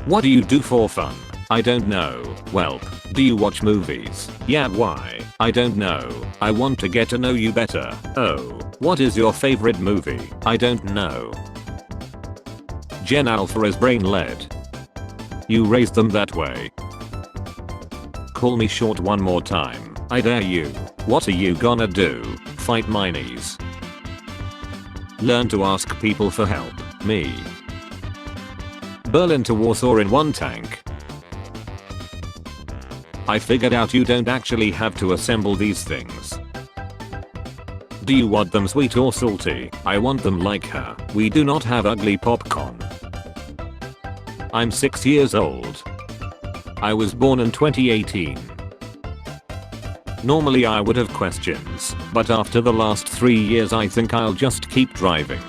What do you do for fun? I don't know. Welp. Do you watch movies? Yeah, why? I don't know. I want to get to know you better. Oh. What is your favorite movie? I don't know. Gen Alpha is brain-led. You raised them that way. Call me short one more time. I dare you. What are you gonna do? Fight my knees. Learn to ask people for help. Me. Berlin to Warsaw in one tank. I figured out you don't actually have to assemble these things. Do you want them sweet or salty? I want them like her. We do not have ugly popcorn. I'm 6 years old. I was born in 2018. Normally I would have questions, but after the last 3 years I think I'll just keep driving.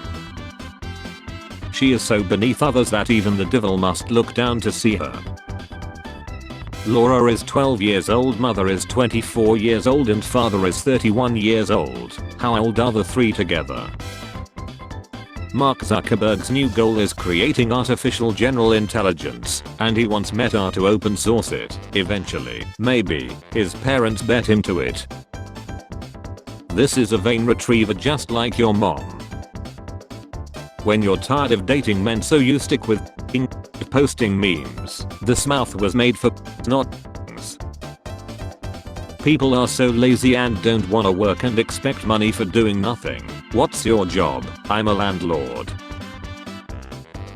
She is so beneath others that even the devil must look down to see her. Laura is 12 years old, mother is 24 years old and father is 31 years old. How old are the three together? Mark Zuckerberg's new goal is creating artificial general intelligence, and he wants Meta to open source it, eventually. Maybe. His parents bet him to it. This is a vain retriever just like your mom. When you're tired of dating men so you stick with posting memes. This mouth was made for not things. People are so lazy and don't wanna work and expect money for doing nothing. What's your job? I'm a landlord.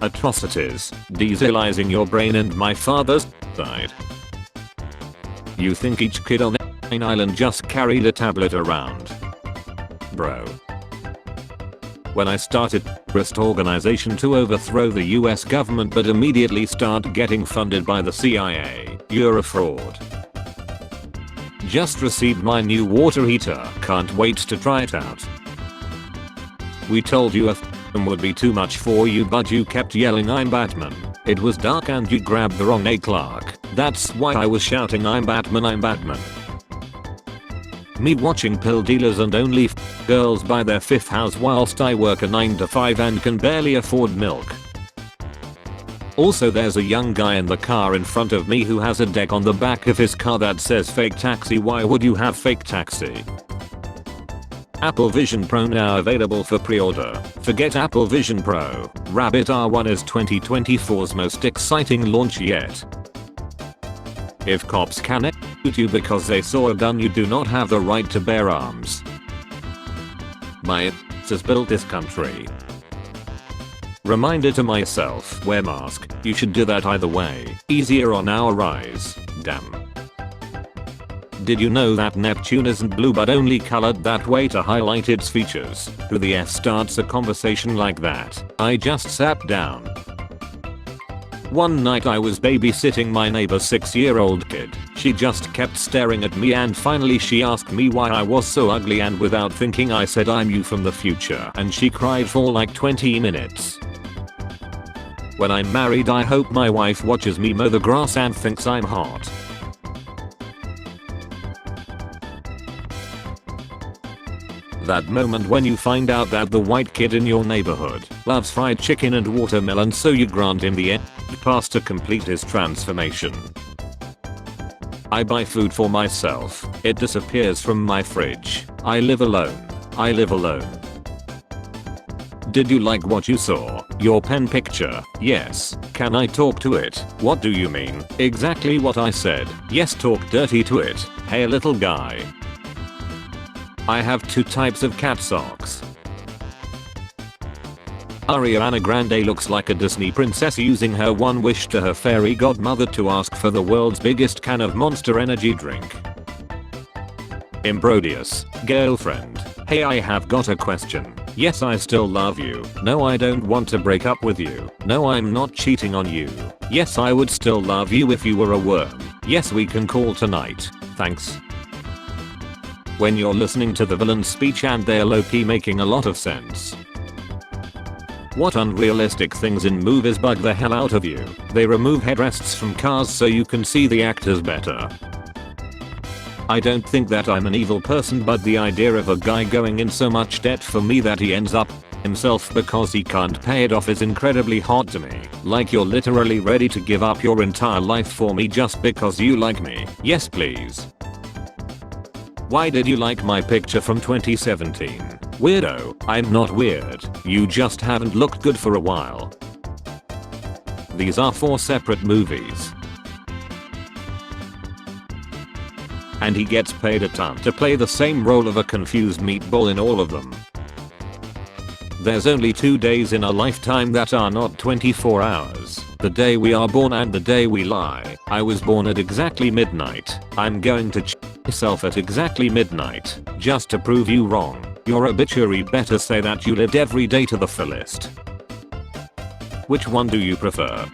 Atrocities. Dieselizing your brain and my father's died. You think each kid on an island just carried a tablet around? Bro. When I started terrorist organization to overthrow the US government but immediately start getting funded by the CIA, you're a fraud. Just received my new water heater, can't wait to try it out. We told you a would be too much for you but you kept yelling I'm Batman. It was dark and you grabbed the wrong A Clark. That's why I was shouting I'm Batman, I'm Batman. Me watching pill dealers and only girls buy their fifth house whilst I work a 9 to 5 and can barely afford milk. Also there's a young guy in the car in front of me who has a deck on the back of his car that says fake taxi. Why would you have fake taxi? Apple Vision Pro now available for pre-order. Forget Apple Vision Pro. Rabbit R1 is 2024's most exciting launch yet. If cops can execute you because they saw a gun, you do not have the right to bear arms. My has built this country. Reminder to myself, wear mask. You should do that either way. Easier on our eyes. Damn. Did you know that Neptune isn't blue but only colored that way to highlight its features? Who the F starts a conversation like that? I just sat down. One night I was babysitting my neighbor's 6-year-old kid. She just kept staring at me and finally she asked me why I was so ugly and without thinking I said I'm you from the future and she cried for like 20 minutes. When I'm married I hope my wife watches me mow the grass and thinks I'm hot. That moment when you find out that the white kid in your neighborhood loves fried chicken and watermelon so you grant him the pass to complete his transformation. I buy food for myself. It disappears from my fridge. I live alone. I live alone. Did you like what you saw? Your pen picture? Yes. Can I talk to it? What do you mean? Exactly what I said. Yes, talk dirty to it. Hey little guy. I have 2 types of cat socks. Ariana Grande looks like a Disney princess using her one wish to her fairy godmother to ask for the world's biggest can of Monster Energy drink. Imbrodious. Girlfriend. Hey, I have got a question. Yes, I still love you. No, I don't want to break up with you. No, I'm not cheating on you. Yes, I would still love you if you were a worm. Yes, we can call tonight. Thanks. When you're listening to the villain's speech and they're low-key making a lot of sense. What unrealistic things in movies bug the hell out of you? They remove headrests from cars so you can see the actors better. I don't think that I'm an evil person, but the idea of a guy going in so much debt for me that he ends up himself because he can't pay it off is incredibly hot to me. Like you're literally ready to give up your entire life for me just because you like me. Yes please. Why did you like my picture from 2017? Weirdo, I'm not weird. You just haven't looked good for a while. These are 4 separate movies. And he gets paid a ton to play the same role of a confused meatball in all of them. There's only 2 days in a lifetime that are not 24 hours. The day we are born and the day we lie. I was born at exactly midnight. I'm going to myself at exactly midnight, just to prove you wrong. Your obituary better say that you lived every day to the fullest. Which one do you prefer?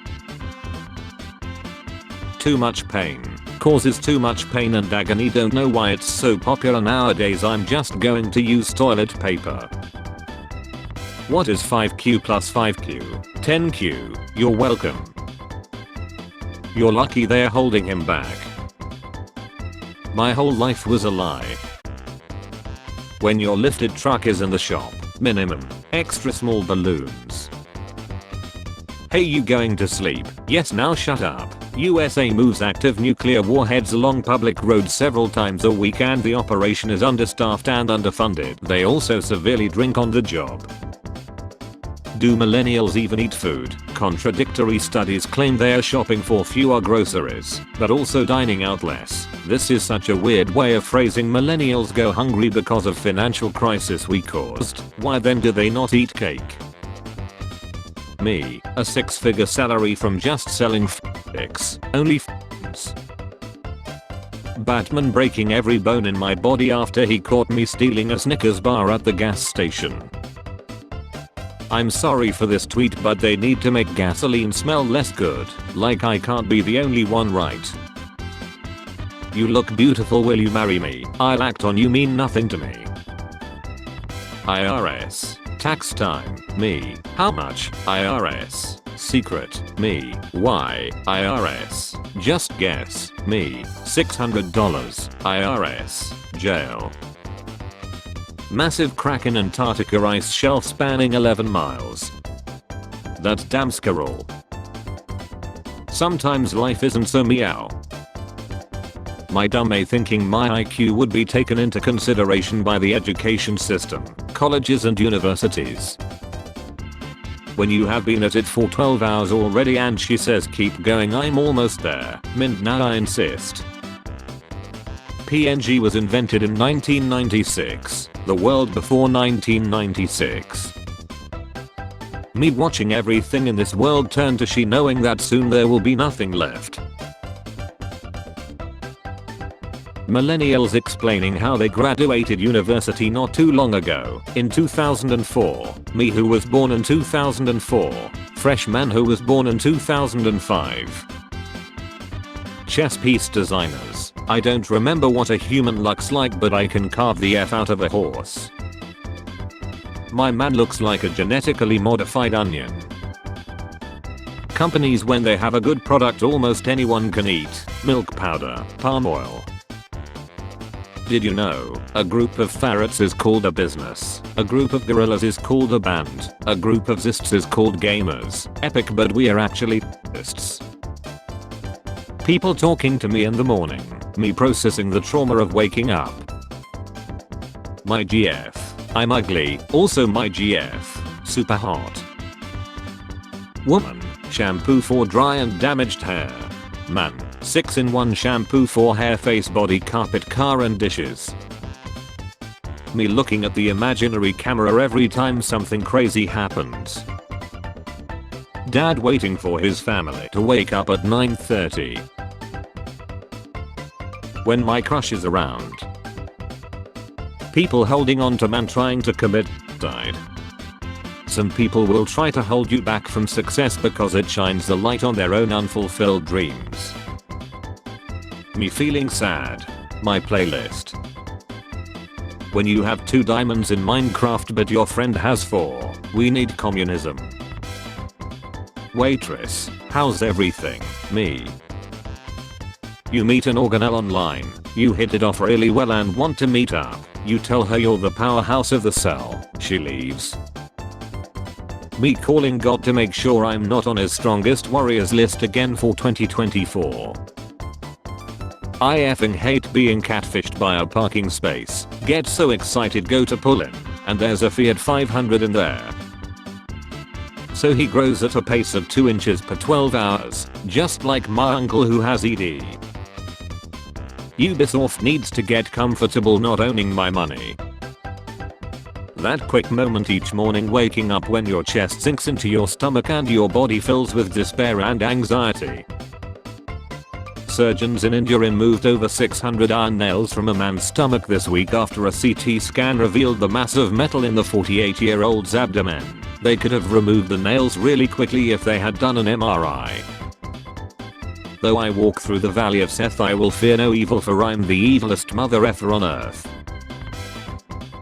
Too much pain. Causes too much pain and agony. Don't know why it's so popular nowadays. I'm just going to use toilet paper. What is 5Q plus 5Q? 10Q. You're welcome. You're lucky they're holding him back. My whole life was a lie. When your lifted truck is in the shop, minimum, extra small balloons. Hey, you going to sleep? Yes, now shut up. USA moves active nuclear warheads along public roads several times a week and the operation is understaffed and underfunded. They also severely drink on the job. Do millennials even eat food? Contradictory studies claim they are shopping for fewer groceries, but also dining out less. This is such a weird way of phrasing millennials go hungry because of financial crisis we caused. Why then do they not eat cake? Me, a 6-figure salary from just selling f***icks, only f***s. Batman breaking every bone in my body after he caught me stealing a Snickers bar at the gas station. I'm sorry for this tweet, but they need to make gasoline smell less good. Like I can't be the only one, right? You look beautiful, will you marry me? I'll act on you mean nothing to me. IRS. Tax time. Me. How much? IRS. Secret. Me. Why? IRS. Just guess. Me. $600. IRS. Jail. Massive crack in Antarctica ice shelf spanning 11 miles. That's damn scary. Sometimes life isn't so meow. My dumb A thinking my IQ would be taken into consideration by the education system, colleges and universities. When you have been at it for 12 hours already and she says keep going, I'm almost there. Mint, now I insist. PNG was invented in 1996, the world before 1996. Me watching everything in this world turn to she knowing that soon there will be nothing left. Millennials explaining how they graduated university not too long ago, in 2004. Me who was born in 2004. Freshman who was born in 2005. Chess piece designers. I don't remember what a human looks like, but I can carve the F out of a horse. My man looks like a genetically modified onion. Companies when they have a good product almost anyone can eat. Milk powder, palm oil. Did you know, a group of ferrets is called a business, a group of gorillas is called a band, a group of zists is called gamers. Epic, but we are actually zists. People talking to me in the morning, me processing the trauma of waking up. My GF. I'm ugly, also my GF. Super hot. Woman. Shampoo for dry and damaged hair. Man. 6-in-1 shampoo for hair, face, body, carpet, car and dishes. Me looking at the imaginary camera every time something crazy happens. Dad waiting for his family to wake up at 9:30. When my crush is around. People holding on to man trying to commit suicide. Some people will try to hold you back from success because it shines the light on their own unfulfilled dreams. Me feeling sad. My playlist. When you have 2 diamonds in Minecraft but your friend has 4, we need communism. Waitress. How's everything? Me. You meet an organelle online. You hit it off really well and want to meet up. You tell her you're the powerhouse of the cell. She leaves. Me calling God to make sure I'm not on his strongest warriors list again for 2024. I effing hate being catfished by a parking space. Get so excited go to pull in, and there's a Fiat 500 in there. So he grows at a pace of 2 inches per 12 hours, just like my uncle who has ED. Ubisoft needs to get comfortable not owning my money. That quick moment each morning waking up when your chest sinks into your stomach and your body fills with despair and anxiety. Surgeons in India removed over 600 iron nails from a man's stomach this week after a CT scan revealed the massive metal in the 48-year-old's abdomen. They could have removed the nails really quickly if they had done an MRI. Though I walk through the valley of Seth I will fear no evil for I'm the evilest mother effer on earth.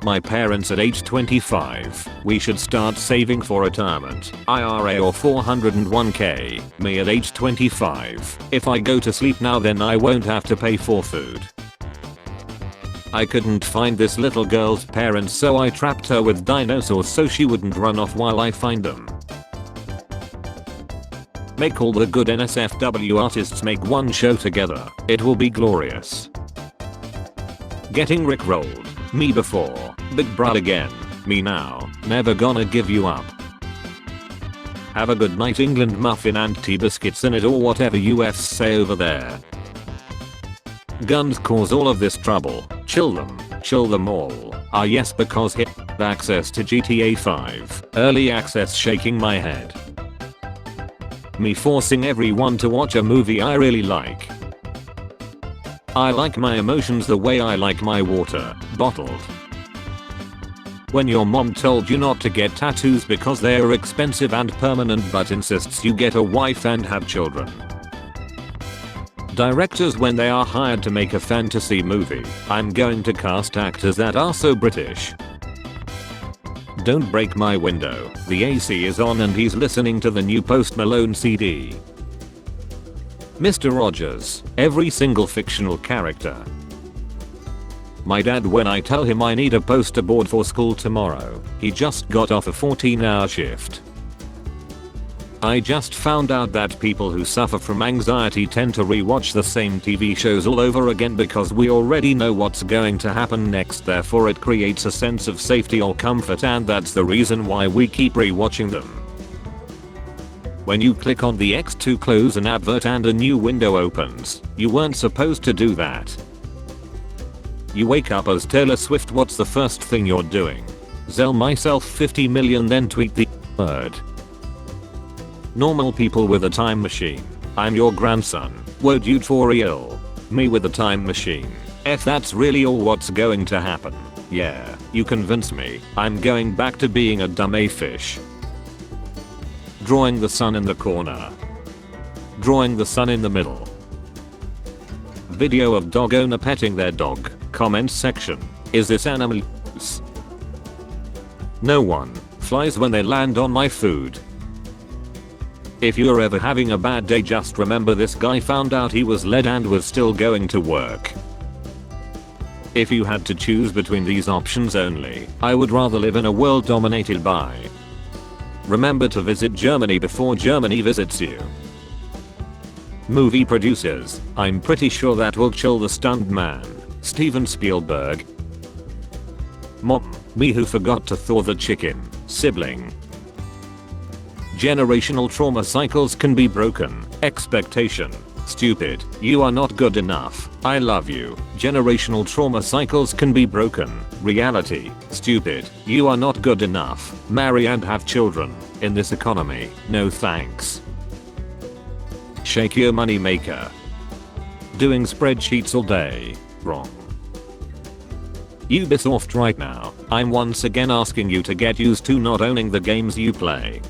My parents at age 25, we should start saving for retirement, IRA or 401k, me at age 25, if I go to sleep now then I won't have to pay for food. I couldn't find this little girl's parents so I trapped her with dinosaurs so she wouldn't run off while I find them. Make all the good NSFW artists make one show together, it will be glorious. Getting rickrolled. Me before, big bro again, me now, never gonna give you up. Have a good night England muffin and tea biscuits in it or whatever UFs say over there. Guns cause all of this trouble, chill them all. Ah yes because hit access to GTA 5, early access shaking my head. Me forcing everyone to watch a movie I really like. I like my emotions the way I like my water, bottled. When your mom told you not to get tattoos because they are expensive and permanent but insists you get a wife and have children. Directors when they are hired to make a fantasy movie, I'm going to cast actors that are so British. Don't break my window, the AC is on and he's listening to the new Post Malone CD. Mr. Rogers, every single fictional character. My dad when I tell him I need a poster board for school tomorrow, he just got off a 14-hour shift. I just found out that people who suffer from anxiety tend to rewatch the same TV shows all over again because we already know what's going to happen next therefore it creates a sense of safety or comfort and that's the reason why we keep rewatching them. When you click on the X to close an advert and a new window opens, you weren't supposed to do that. You wake up as Taylor Swift what's the first thing you're doing? Zell myself 50 million then tweet the word. Normal people with a time machine. I'm your grandson. Whoa dude for real. Me with a time machine. If that's really all what's going to happen. Yeah, you convince me. I'm going back to being a dumb fish. Drawing the sun in the corner. Drawing the sun in the middle. Video of dog owner petting their dog. Comment section. Is this animal use? No one. Flies when they land on my food. If you're ever having a bad day just remember this guy found out he was led and was still going to work. If you had to choose between these options only, I would rather live in a world dominated by. Remember to visit Germany before Germany visits you. Movie producers, I'm pretty sure that will chill the stunned man, Steven Spielberg. Mom, me who forgot to thaw the chicken, sibling. Generational trauma cycles can be broken, expectation, stupid, you are not good enough, I love you. Generational trauma cycles can be broken, reality, stupid, you are not good enough, marry and have children, in this economy, no thanks. Shake your money maker. Doing spreadsheets all day, wrong. Ubisoft right now, I'm once again asking you to get used to not owning the games you play.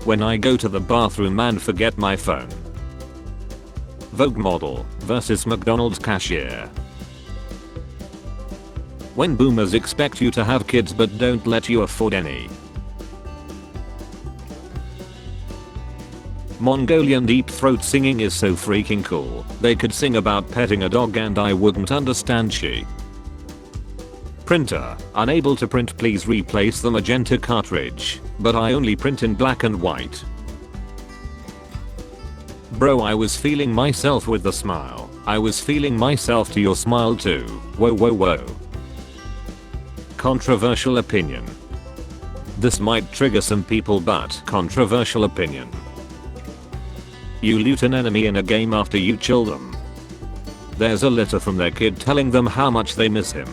When I go to the bathroom and forget my phone. Vogue model versus McDonald's cashier. When boomers expect you to have kids but don't let you afford any. Mongolian deep throat singing is so freaking cool. They could sing about petting a dog and I wouldn't understand she. Printer, unable to print, please replace the magenta cartridge, but I only print in black and white. Bro, I was feeling myself with the smile. I was feeling myself to your smile too. Whoa whoa whoa. Controversial opinion. This might trigger some people, but controversial opinion. You loot an enemy in a game after you kill them. There's a letter from their kid telling them how much they miss him.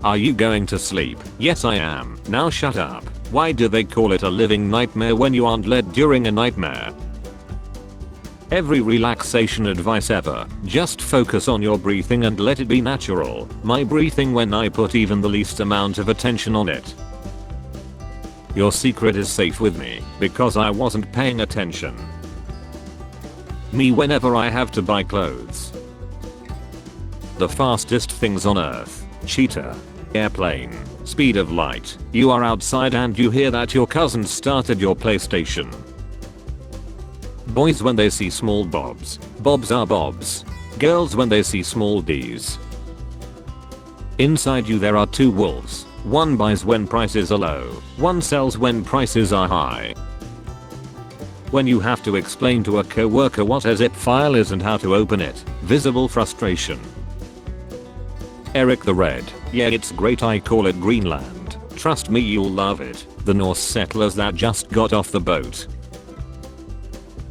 Are you going to sleep? Yes I am. Now shut up. Why do they call it a living nightmare when you aren't led during a nightmare? Every relaxation advice ever, just focus on your breathing and let it be natural. My breathing when I put even the least amount of attention on it. Your secret is safe with me, because I wasn't paying attention. Me whenever I have to buy clothes. The fastest things on earth. Cheetah. Airplane. Speed of light. You are outside and you hear that your cousin started your PlayStation. Boys when they see small bobs. Bobs are bobs. Girls when they see small D's. Inside you there are two wolves. One buys when prices are low. One sells when prices are high. When you have to explain to a coworker what a zip file is and how to open it. Visible frustration. Eric the Red. Yeah, it's great, I call it Greenland. Trust me, you'll love it. The Norse settlers that just got off the boat.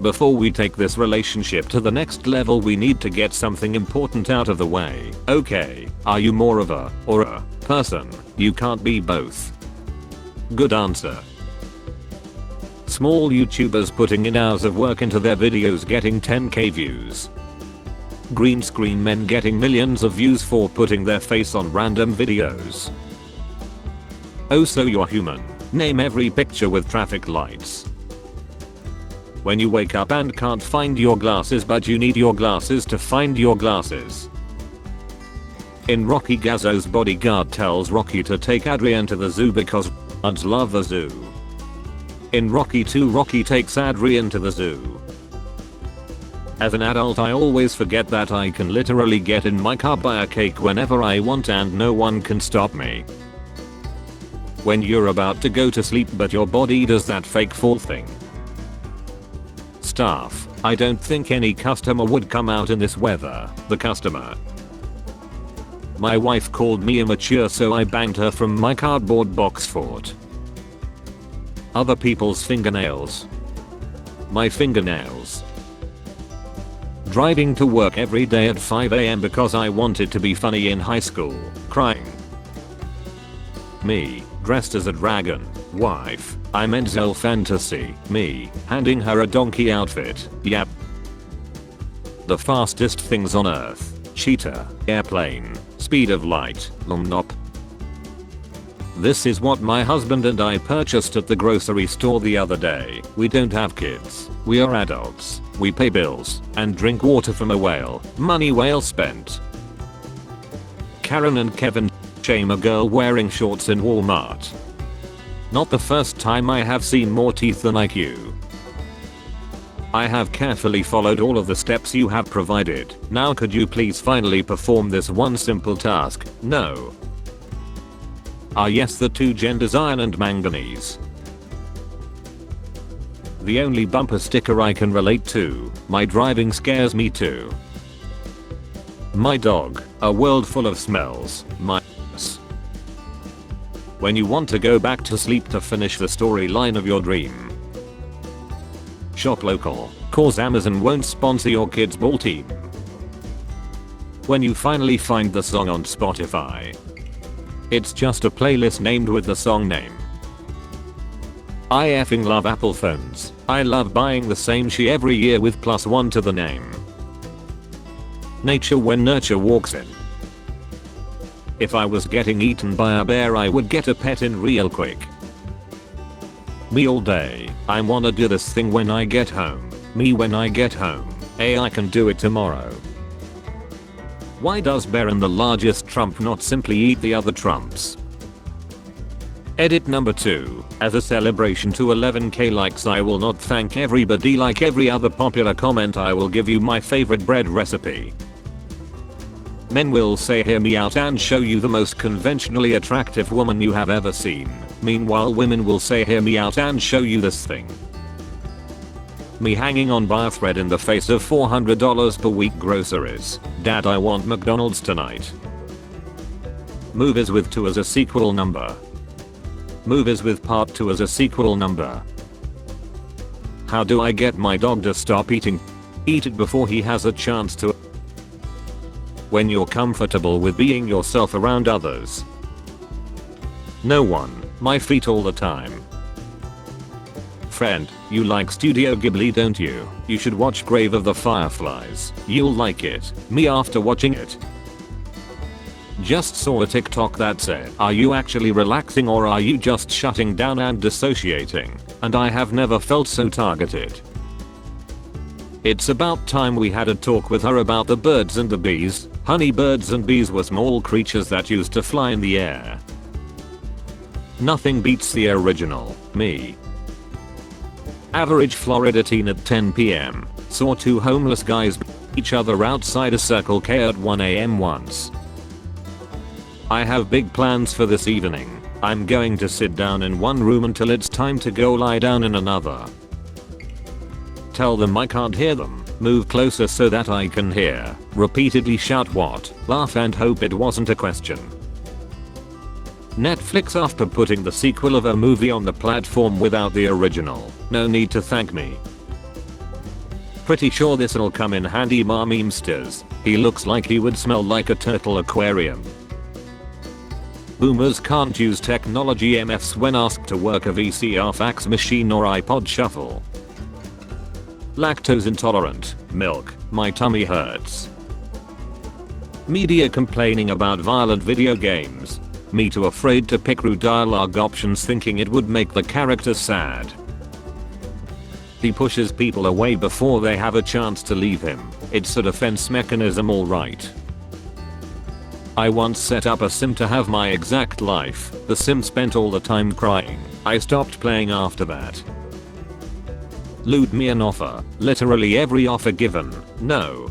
Before we take this relationship to the next level, we need to get something important out of the way. Okay, are you more of a or a person? You can't be both. Good answer. Small YouTubers putting in hours of work into their videos getting 10k views. Green screen men getting millions of views for putting their face on random videos. Oh, so you're human. Name every picture with traffic lights. When you wake up and can't find your glasses but you need your glasses to find your glasses. In Rocky, Gazzo's bodyguard tells Rocky to take Adrian to the zoo because Bloods love the zoo. In Rocky 2, Rocky takes Adrian to the zoo. As an adult, I always forget that I can literally get in my car, buy a cake whenever I want and no one can stop me. When you're about to go to sleep but your body does that fake fall thing. Staff. I don't think any customer would come out in this weather. The customer. My wife called me immature, so I banged her from my cardboard box fort. Other people's fingernails. My fingernails. Driving to work every day at 5 AM because I wanted to be funny in high school. Crying. Me, dressed as a dragon. Wife, I'm Enzel Fantasy. Me, handing her a donkey outfit. Yep. The fastest things on earth. Cheetah. Airplane. Speed of light. Lumnop. This is what my husband and I purchased at the grocery store the other day. We don't have kids. We are adults. We pay bills and drink water from a whale. Money well spent. Karen and Kevin shame a girl wearing shorts in Walmart. Not the first time I have seen more teeth than IQ. I have carefully followed all of the steps you have provided. Now could you please finally perform this one simple task? No. Ah yes, the two genders, iron and manganese. The only bumper sticker I can relate to. My driving scares me too. My dog. A world full of smells. My ass. When you want to go back to sleep to finish the storyline of your dream. Shop local, cause Amazon won't sponsor your kids' ball team. When you finally find the song on Spotify. It's just a playlist named with the song name. I effing love Apple phones. I love buying the same shit every year with +1 to the name. Nature when nurture walks in. If I was getting eaten by a bear, I would get a pet in real quick. Me all day. I wanna do this thing when I get home. Me when I get home. Hey, I can do it tomorrow. Why does bear and the largest Trump not simply eat the other Trumps? Edit number 2. As a celebration to 11k likes, I will not thank everybody like every other popular comment. I will give you my favorite bread recipe. Men will say hear me out and show you the most conventionally attractive woman you have ever seen. Meanwhile women will say hear me out and show you this thing. Me hanging on by a thread in the face of $400 per week groceries. Dad, I want McDonald's tonight. Movies with 2 as a sequel number. Movies with part 2 as a sequel number. How do I get my dog to stop eating? Eat it before he has a chance to. When you're comfortable with being yourself around others. No one. My feet all the time. Friend, you like Studio Ghibli, don't you? You should watch Grave of the Fireflies. You'll like it. Me after watching it. Just saw a TikTok that said, are you actually relaxing or are you just shutting down and dissociating? And I have never felt so targeted. It's about time we had a talk with her about the birds and the bees. Honeybirds and bees were small creatures that used to fly in the air. Nothing beats the original, me. Average Florida teen at 10 p.m. saw 2 homeless guys each other outside a Circle K at 1 a.m. once. I have big plans for this evening. I'm going to sit down in one room until it's time to go lie down in another. Tell them I can't hear them. Move closer so that I can hear. Repeatedly shout what? Laugh and hope it wasn't a question. Netflix after putting the sequel of a movie on the platform without the original. No need to thank me. Pretty sure this'll come in handy, Memesters. He looks like he would smell like a turtle aquarium. Boomers can't use technology MFs when asked to work a VCR fax machine or iPod shuffle. Lactose intolerant. Milk. My tummy hurts. Media complaining about violent video games. Me too afraid to pick rude dialogue options thinking it would make the characters sad. He pushes people away before they have a chance to leave him. It's a defense mechanism, alright. I once set up a sim to have my exact life. The sim spent all the time crying. I stopped playing after that. Loot me an offer. Literally every offer given. No.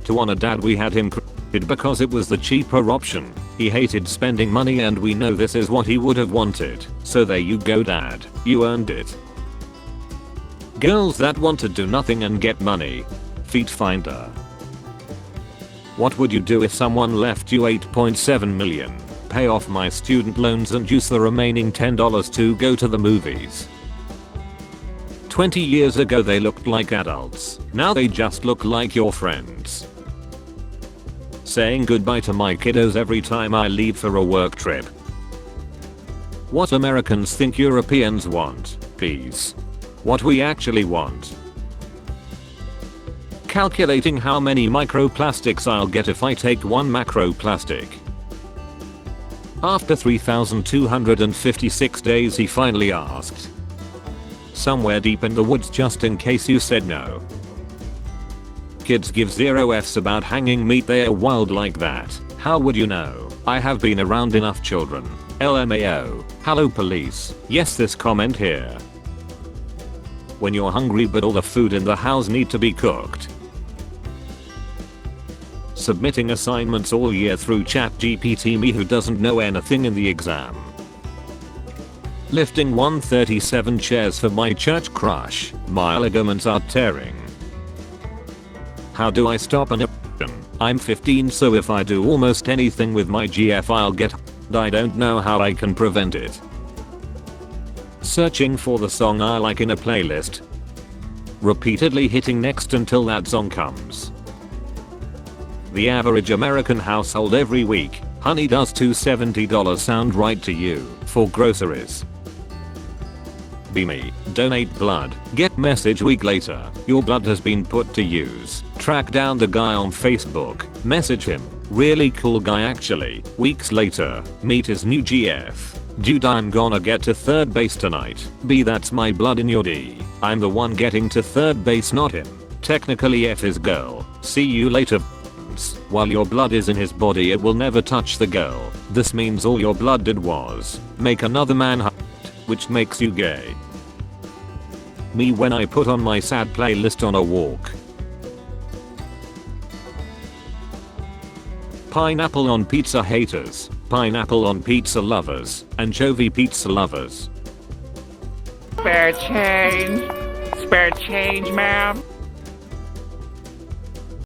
To honor dad, we had him created because it was the cheaper option. He hated spending money and we know this is what he would have wanted. So there you go, dad. You earned it. Girls that want to do nothing and get money. Feet finder. What would you do if someone left you 8.7 million? Pay off my student loans and use the remaining $10 to go to the movies. 20 years ago they looked like adults. Now they just look like your friends. Saying goodbye to my kiddos every time I leave for a work trip. What Americans think Europeans want. Peace. What we actually want. Calculating how many microplastics I'll get if I take 1 macroplastic. After 3,256 days he finally asked. Somewhere deep in the woods, just in case you said no. Kids give 0 F's about hanging meat, they are wild like that. How would you know? I have been around enough children. LMAO. Hello police. Yes, this comment here. When you're hungry but all the food in the house need to be cooked. Submitting assignments all year through ChatGPT, me who doesn't know anything in the exam. Lifting 137 chairs for my church crush. My ligaments are tearing. How do I stop an erection? I'm 15, so if I do almost anything with my GF I'll get. I don't know how I can prevent it. Searching for the song I like in a playlist. Repeatedly hitting next until that song comes. The average American household every week. Honey, does $270 sound right to you for groceries? Be me. Donate blood. Get message week later. Your blood has been put to use. Track down the guy on Facebook. Message him. Really cool guy actually. Weeks later. Meet his new GF. Dude, I'm gonna get to third base tonight. B, that's my blood in your D. I'm the one getting to third base, not him. Technically F his girl. See you later. While your blood is in his body it will never touch the girl. This means all your blood did was make another man hurt, which makes you gay. Me when I put on my sad playlist on a walk. Pineapple on pizza haters, pineapple on pizza lovers, anchovy pizza lovers. Spare change. Spare change, ma'am.